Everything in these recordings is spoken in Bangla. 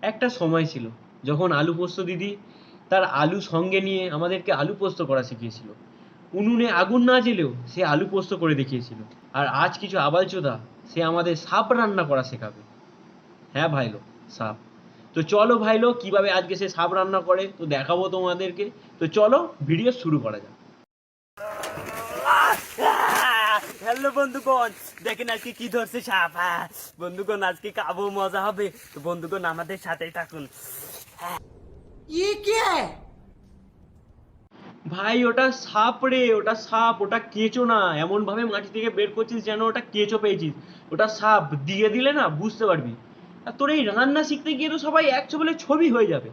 একটা সময় ছিল যখন আলু পোস্ত দিদি তার আলু সঙ্গে নিয়ে আমাদেরকে আলু পোস্ত করা শিখিয়েছিল। উনুনে আগুন না জ্বেলেও সে আলু পোস্ত করে দেখিয়েছিল। আর আজ কিছু আবালচোদা সে আমাদের সাপ রান্না করা শেখাবে। হ্যাঁ ভাইলো, সাপ। তো চলো ভাইলো, কিভাবে আজকে সে সাপ রান্না করে তো দেখাবো তোমাদেরকে। তো চলো ভিডিও শুরু করা যাক। হ্যালো বন্ধুগণ, দেখেন আজকে কি ধরছে সাপ। বন্ধুগণ আজকে খাবো, মজা হবে। তো বন্ধুগণ আমাদের সাথেই থাকুন। ভাই ওটা সাপ রে, ওটা সাপ, ওটা কেঁচো না। এমন ভাবে মাটি থেকে বের করছিস যেন ওটা কেঁচো পেয়েছিস। ওটা সাপ, দিয়ে দিলে না বুঝতে পারবি। আর তোর এই রান্না শিখতে গিয়ে তো সবাই একশো বলে ছবি হয়ে যাবে।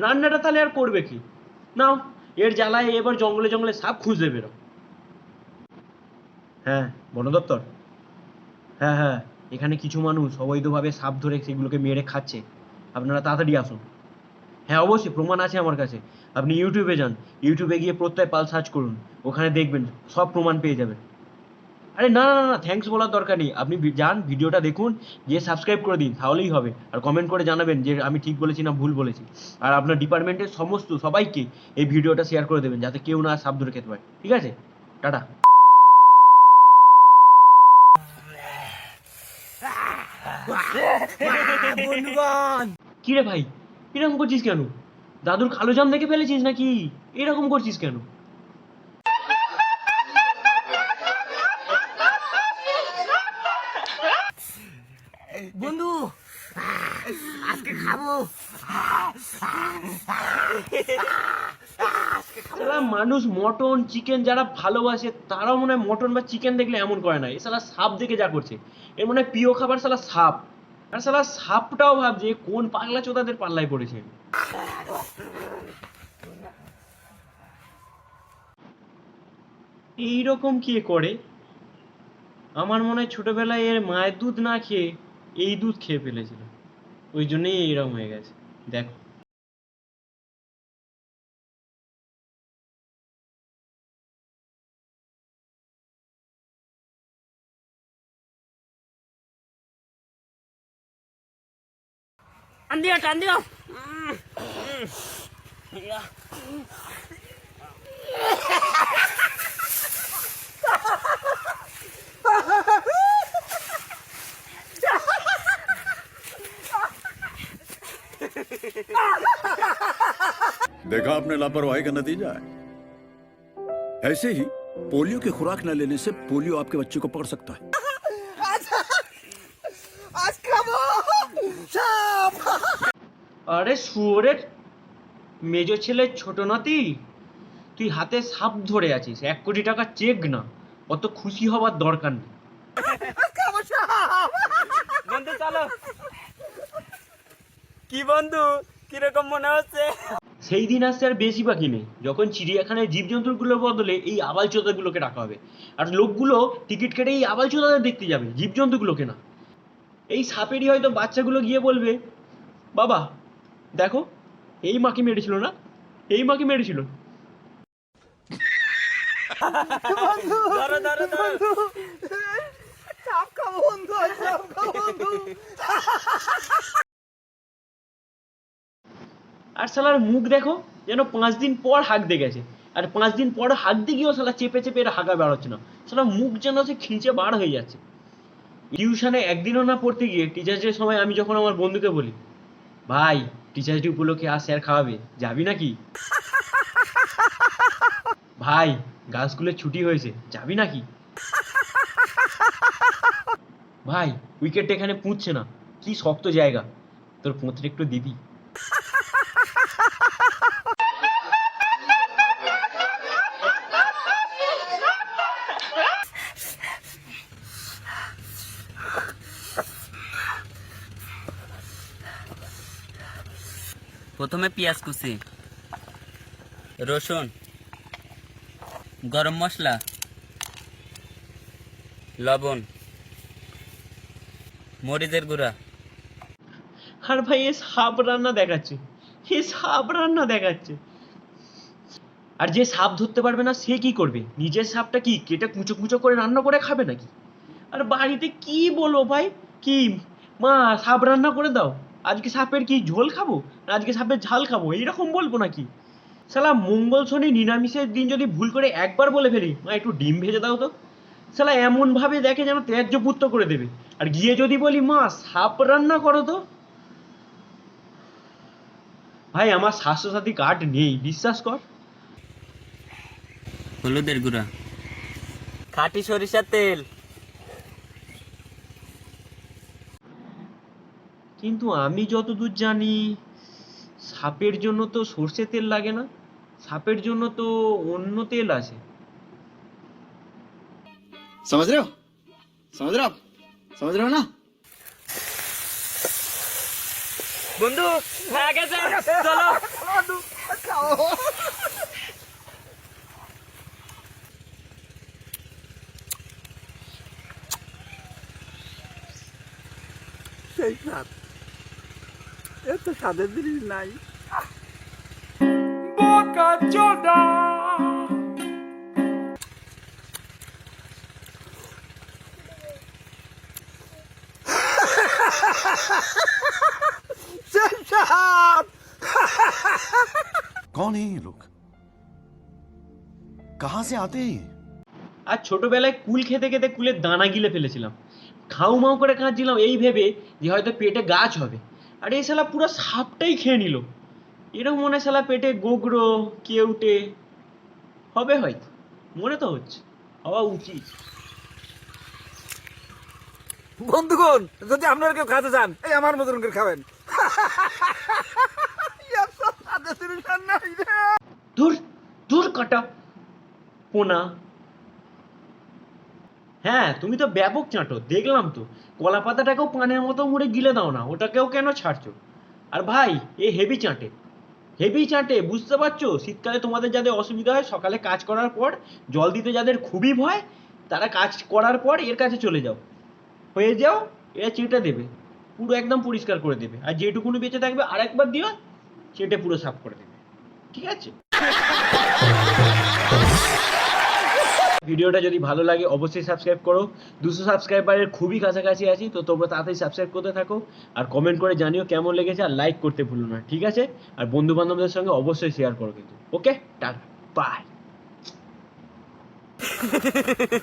রান্নাটা তাহলে আর করবে কি? নাও, এর জ্বালায় এবার জঙ্গলে জঙ্গলে সাপ খুঁজতে বেরো। হ্যাঁ, বন দপ্তর। হ্যাঁ হ্যাঁ, এখানে কিছু মানুষ অবৈধভাবে সাপ ধরে সেগুলোকে মেরে খাচ্ছে। আপনারা তাড়াতাড়ি আসুন। হ্যাঁ অবশ্যই, প্রমাণ আছে আমার কাছে। আপনি ইউটিউবে যান, ইউটিউবে গিয়ে প্রত্যয় পাল সার্চ করুন, ওখানে দেখবেন সব প্রমাণ পেয়ে যাবেন। আরে না না না না, থ্যাঙ্কস বলার দরকার নেই। আপনি যান, ভিডিওটা দেখুন, গিয়ে সাবস্ক্রাইব করে দিন, তাহলেই হবে। আর কমেন্ট করে জানাবেন যে আমি ঠিক বলেছি না ভুল বলেছি। আর আপনার ডিপার্টমেন্টের সমস্ত সবাইকে এই ভিডিওটা শেয়ার করে দেবেন, যাতে কেউ না সাপ ধরে খেতে পারে। ঠিক আছে, টাটা। বন্ধুগণ কি রে ভাই, এরকম করছিস কেন? দাদুর কালো জাম দেখে ফেলেছিস নাকি? এরকম করছিস কেন? বন্ধু আজকে খাবো। শালা মানুষ মটন চিকেন যারা ভালোবাসে তারাও মনে হয় মটন বা চিকেন দেখলে এমন করে না। এ শালা সাপ দেখে যা করছে। এর মনে হয় প্রিয় খাবার শালা সাপ। আর শালা সাপটাও ভাবছে কোন পাগলা চোদাদের পাল্লায় পড়েছে। এইরকম কে করে? আমার মনে হয় ছোটবেলায় এর মায়ের দুধ না খেয়ে এই দুধ খেয়ে ফেলেছিল, ওই জন্যই এইরকম হয়ে গেছে। দেখো। টান দিও, টান দিও। देखा आपने लापरवाही का नतीजा है। ऐसे ही पोलियो की खुराक न लेने से पोलियो आपके बच्चे को पकड़ सकता है। আরে শুয়োরের মেজো ছেলের ছোট নাতি, তুই হাতে সাপ ধরে আছিস, 1 কোটি টাকা চেক না। অত খুশি হবার দরকার নেই। বন্ধু চলো। কি বন্ধু, কিরকম মনে হচ্ছে? সেই দিন আসছে আর বেশি বাকি নেই, যখন চিড়িয়াখানায় জীবজন্তুগুলোর বদলে এই আবালচোদাগুলোকে রাখা হবে। আর লোকগুলো টিকিট কেটে এই আবালচোদাদের দেখতে যাবে, জীবজন্তুগুলোকে না। এই সাপেরই হয়তো বাচ্চাগুলো গিয়ে বলবে, বাবা দেখো, এই মাকে মেরেছিল না, এই মাকে মেরেছিল। ধরো ধরো ধরো। আর শালার মুখ দেখো, যেন 5 দিন পর হাঁক দিয়ে গেছে। আর 5 দিন পর হাঁক দিয়ে গিয়েও শালা চেপে চেপে এর হাঁকা বার হচ্ছে না। শালা মুখ যেন সে খিঁচে বার হয়ে যাচ্ছে। টিউশনে একদিনও না পড়তে গিয়ে টিচার্স ডের সময় আমি যখন আমার বন্ধুকে বলি, ভাই টিচার্স ডে উপলক্ষে আর স্যার খাওয়াবে, যাবি নাকি? ভাই গার্লস স্কুলের ছুটি হয়েছে, যাবি নাকি? ভাই উইকেটটা এখানে পুঁতছে না, কি শক্ত জায়গা, তোর পুঁতটা একটু দিবি? প্রথমে পেঁয়াজ কুচি, রসুন, গরম মশলা, লবণ, মরিচের গুঁড়া। আর ভাই এ সাপ রান্না দেখাচ্ছে, এ সাপ রান্না দেখাচ্ছে। আর যে সাপ ধরতে পারবে না সে কি করবে? নিজের সাপটা কি কেটে কুচো কুচো করে রান্না করে খাবে নাকি? আর বাড়িতে কি বলো ভাই, কি মা সাপ রান্না করে দাও, আজকে সাপের কি ঝোল খাবো না আজকে সাপের ঝাল খাবো এইরকম বলবো নাকি? শালা মঙ্গল শনি নিরামিষের দিন যদি ভুল করে একবার বলে ফেলি মা একটু ডিম ভেজে দাও তো, শালা এমন ভাবে দেখে যেন ত্যায্যপুত্র করে দেবে। আর গিয়ে যদি বলি মা সাপ রান্না করো তো, ভাই আমার স্বাস্থ্যসাথী কার্ড নেই বিশ্বাস কর। হলুদের গুঁড়া, খাঁটি সরিষার তেল। কিন্তু আমি যতদূর জানি সাপের জন্য তো সর্ষে তেল লাগে না, সাপের জন্য তো অন্য তেল আছে। समझ रहे हो समझ रहे हो आप समझ रहे हो ना বন্ধু হয়ে গেছে, চলো। সেই স্বাদ এত স্বাদের জিনিস নাই कौन है ये लोग कहां से आते हैं ये? আর ছোটবেলায় কুল খেতে খেতে কুলের দানা গিলে ফেলেছিলাম, খাউ মাউ করে কাঁদছিলাম এই ভেবে যে হয়তো পেটে গাছ হবে, আর এই শালা পুরো সাপটাই খেয়ে নিল। এরকম মনে হয় শালা পেটে গোগরো কেউটে হবে, হয়তো মনে তো হচ্ছে হওয়া উচিত। বন্ধুগণ যদি আপনারা কেউ খাতে চান এই আমার মতন করে খাবেন এত স্বাদের জিনিস আর নাই রে। দূর দূর কাটা পোনা। হ্যাঁ তুমি তো ব্যাপক চাঁটো দেখলাম তো, কলা পাতাটাকেও পানের মতো মুড়ে গিলে দাও না, ওটাকেও কেন ছাড়ছো? আর ভাই এ হেভি চাঁটে, হেভি চাঁটে বুঝতে পারছো? শীতকালে তোমাদের যাদের অসুবিধা হয় সকালে কাজ করার পর জল দিতে যাদের খুবই ভয়, তারা কাজ করার পর এর কাছে চলে যাও, হয়ে যাও, এরা চেটে দেবে, পুরো একদম পরিষ্কার করে দেবে, আর যেটুকুনি বেঁচে থাকবে আরেকবার দিও, চেটে পুরো সাফ করে দেবে, ঠিক আছে? ভিডিওটা যদি ভালো লাগে অবশ্যই সাবস্ক্রাইব করো, 200 সাবস্ক্রাইবারের খুবই কাছাকাছি আছি, তো তোমরা তাড়াতাড়ি সাবস্ক্রাইব করতে থাকো, আর কমেন্ট করে জানিও কেমন লেগেছে, আর লাইক করতে ভুলো না, ঠিক আছে? আর বন্ধু বান্ধবদের সঙ্গে অবশ্যই শেয়ার করো কিন্তু, ওকে টাটা বাই।